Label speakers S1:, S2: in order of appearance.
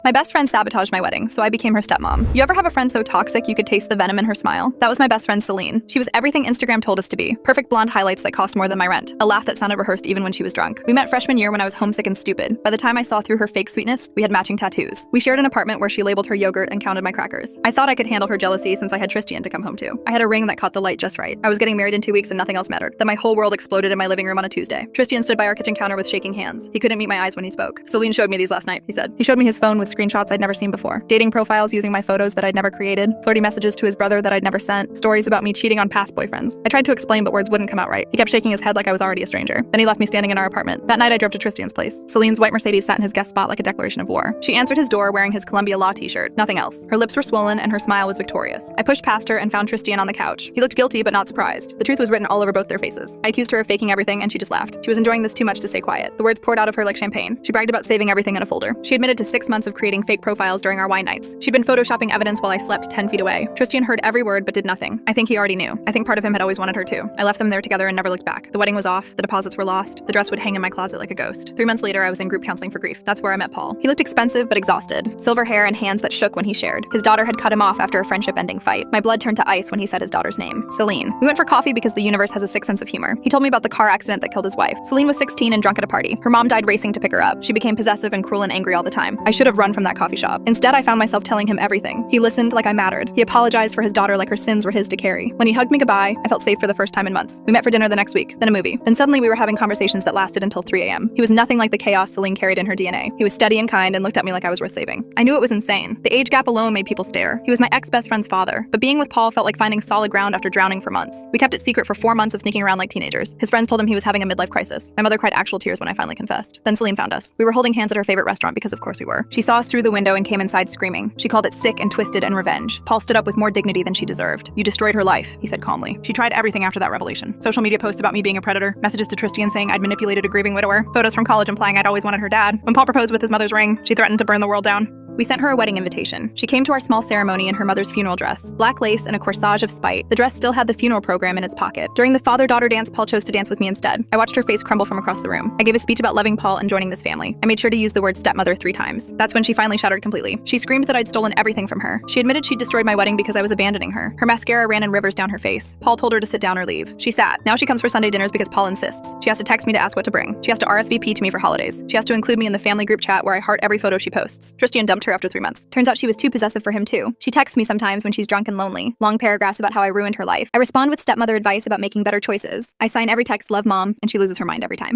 S1: My best friend sabotaged my wedding, so I became her stepmom. You ever have a friend so toxic you could taste the venom in her smile? That was my best friend Celine. She was everything Instagram told us to be. Perfect blonde highlights that cost more than my rent. A laugh that sounded rehearsed even when she was drunk. We met freshman year when I was homesick and stupid. By the time I saw through her fake sweetness, we had matching tattoos. We shared an apartment where she labeled her yogurt and counted my crackers. I thought I could handle her jealousy since I had Tristan to come home to. I had a ring that caught the light just right. I was getting married in 2 weeks and nothing else mattered. Then my whole world exploded in my living room on a Tuesday. Tristan stood by our kitchen counter with shaking hands. He couldn't meet my eyes when he spoke. Celine showed me these last night, he said. He showed me his phone with screenshots I'd never seen before. Dating profiles using my photos that I'd never created. Flirty messages to his brother that I'd never sent. Stories about me cheating on past boyfriends. I tried to explain, but words wouldn't come out right. He kept shaking his head like I was already a stranger. Then he left me standing in our apartment. That night I drove to Tristan's place. Celine's white Mercedes sat in his guest spot like a declaration of war. She answered his door wearing his Columbia Law t-shirt. Nothing else. Her lips were swollen and her smile was victorious. I pushed past her and found Tristan on the couch. He looked guilty but not surprised. The truth was written all over both their faces. I accused her of faking everything and she just laughed. She was enjoying this too much to stay quiet. The words poured out of her like champagne. She bragged about saving everything in a folder. She admitted to 6 months of creating fake profiles during our wine nights. She'd been photoshopping evidence while I slept 10 feet away. Tristan heard every word but did nothing. I think he already knew. I think part of him had always wanted her too. I left them there together and never looked back. The wedding was off, the deposits were lost, the dress would hang in my closet like a ghost. 3 months later, I was in group counseling for grief. That's where I met Paul. He looked expensive but exhausted. Silver hair and hands that shook when he shared. His daughter had cut him off after a friendship-ending fight. My blood turned to ice when he said his daughter's name, Celine. We went for coffee because the universe has a sick sense of humor. He told me about the car accident that killed his wife. Celine was 16 and drunk at a party. Her mom died racing to pick her up. She became possessive and cruel and angry all the time. I should have run from that coffee shop. Instead, I found myself telling him everything. He listened like I mattered. He apologized for his daughter like her sins were his to carry. When he hugged me goodbye, I felt safe for the first time in months. We met for dinner the next week, then a movie. Then suddenly we were having conversations that lasted until 3 a.m. He was nothing like the chaos Celine carried in her DNA. He was steady and kind and looked at me like I was worth saving. I knew it was insane. The age gap alone made people stare. He was my ex-best friend's father, but being with Paul felt like finding solid ground after drowning for months. We kept it secret for 4 months of sneaking around like teenagers. His friends told him he was having a midlife crisis. My mother cried actual tears when I finally confessed. Then Celine found us. We were holding hands at her favorite restaurant because of course we were. She saw us through the window and came inside screaming. She called it sick and twisted and revenge. Paul stood up with more dignity than she deserved. You destroyed her life, he said calmly. She tried everything after that revelation. Social media posts about me being a predator, messages to Tristan saying I'd manipulated a grieving widower, photos from college implying I'd always wanted her dad. When Paul proposed with his mother's ring, she threatened to burn the world down. We sent her a wedding invitation. She came to our small ceremony in her mother's funeral dress, black lace and a corsage of spite. The dress still had the funeral program in its pocket. During the father-daughter dance, Paul chose to dance with me instead. I watched her face crumble from across the room. I gave a speech about loving Paul and joining this family. I made sure to use the word stepmother 3 times. That's when she finally shattered completely. She screamed that I'd stolen everything from her. She admitted she'd destroyed my wedding because I was abandoning her. Her mascara ran in rivers down her face. Paul told her to sit down or leave. She sat. Now she comes for Sunday dinners because Paul insists. She has to text me to ask what to bring. She has to RSVP to me for holidays. She has to include me in the family group chat where I heart every photo she posts. Tristan dumped her after 3 months. Turns out she was too possessive for him too. She texts me sometimes when she's drunk and lonely. Long paragraphs about how I ruined her life. I respond with stepmother advice about making better choices. I sign every text, love mom, and she loses her mind every time.